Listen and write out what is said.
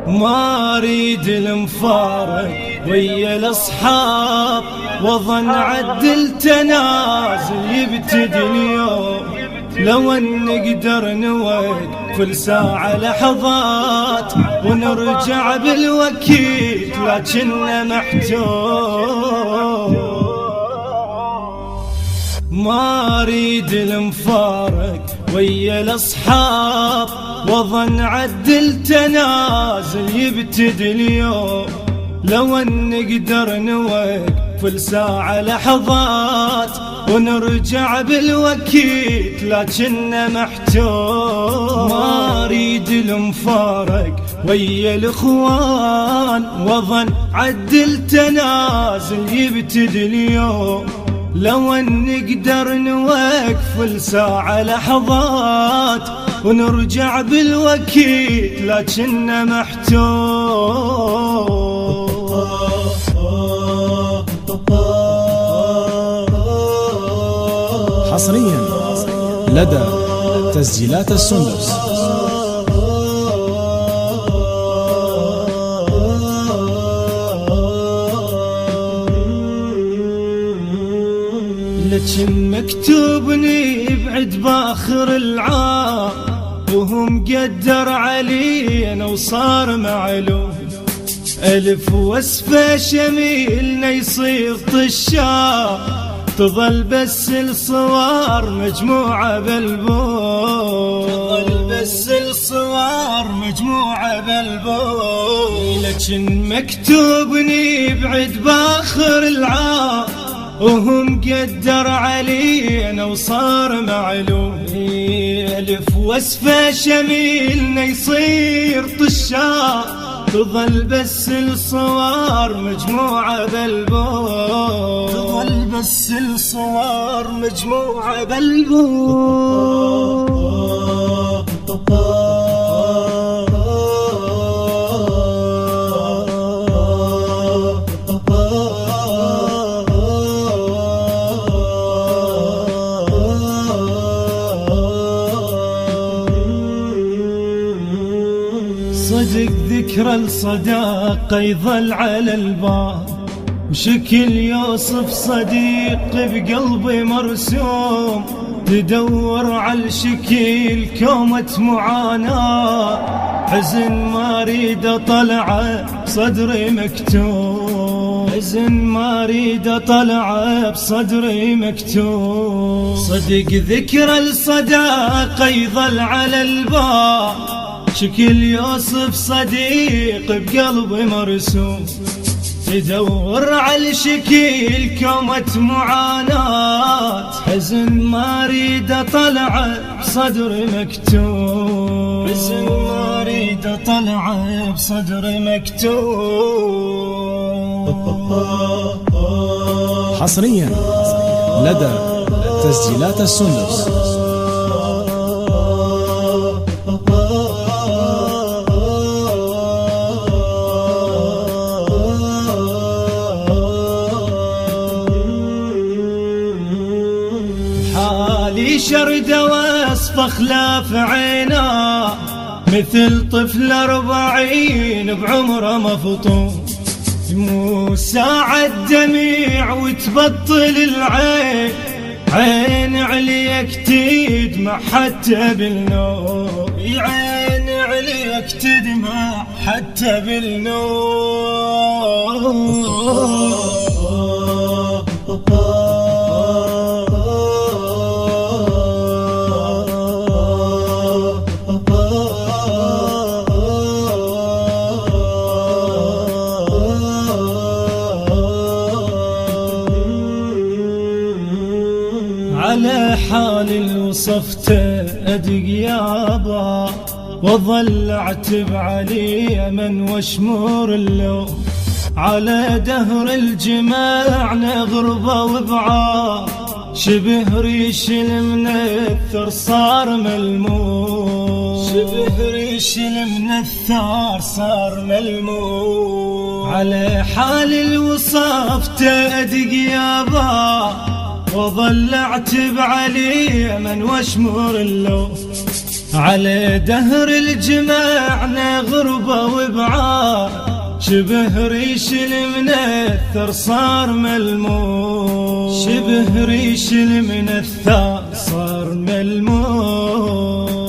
ما اريد المفارق ويا الاصحاب، وظن عدل تنازل يبتدي اليوم. لو ان نقدر نوقف الساعة لحظات ونرجع بالوكيل، لكننا محتوم. ما اريد المفارق ويا الاصحاب، وظن عدل تنازل يبتدي اليوم. لو ان نقدر نوقف الساعة لحظات ونرجع بالوكيل، لكننا محتوم. ما اريد المفارق ويا الاخوان، وظن عدل تنازل يبتدي اليوم. لو ان نقدر نوقف الساعة لحظات ونرجع بالوكيل، لكننا محتوم. حصريا لدى تسجيلات السندس. لكن مكتوبني بعد باخر العام، وهم قدر علينا وصار معلوم. ألف وصفة شميلنا يصير طشام، تظل بس الصور مجموعة بالبوم. تظل بس الصور مجموعة بالبوم. لكن مكتوبني بعد باخر العام، وهم قدر علينا وصار معلوم. ألف وصفة شميلنا يصير طشام، تظل بس الصور مجموعة بالبوم. تظل بس الصور مجموعة بالبوم. صدق ذكرى الصداقة يظل على الباب، وشكل يوصف صديق بقلبي مرسوم. تدور على الشكل كومة معاناة، حزن ما اريد اطلعه بصدري مكتوم. حزن ما اريد اطلعه بصدري مكتوم. صدق ذكرى الصداقة يظل على الباب، شكل يوصف صديق بقلبي مرسوم. تدور على الشكل كومة معاناة، حزن ما اريد اطلعه بصدري مكتوم. حزن ما اريد اطلعه بصدري مكتوم. حصريا لدى تسجيلات السندس. حالي شرد وصف خلاف عينا، مثل طفل 40 بعمره مفطوم. مو ساعة دميع وتبطل العين، عين عليك تدمع حتى بالنوم. عين عليك تدمع حتى بالنوم. على حال وصفته أدق يابا، وظل اعتب علي من واشمر اللوم. على دهر الجماع غربة وبعاد، شبه ريش المنثر صار ملموم. شبه ريش المنثر صار ملموم. على حال الوصف تأدق يابا، وظل اعتب علي من واشمر اللوم. على دهر الجماعنا غربة وبعاد، شبه ريش المنثر صار ملموس، شبه ريش المنثر صار ملموس.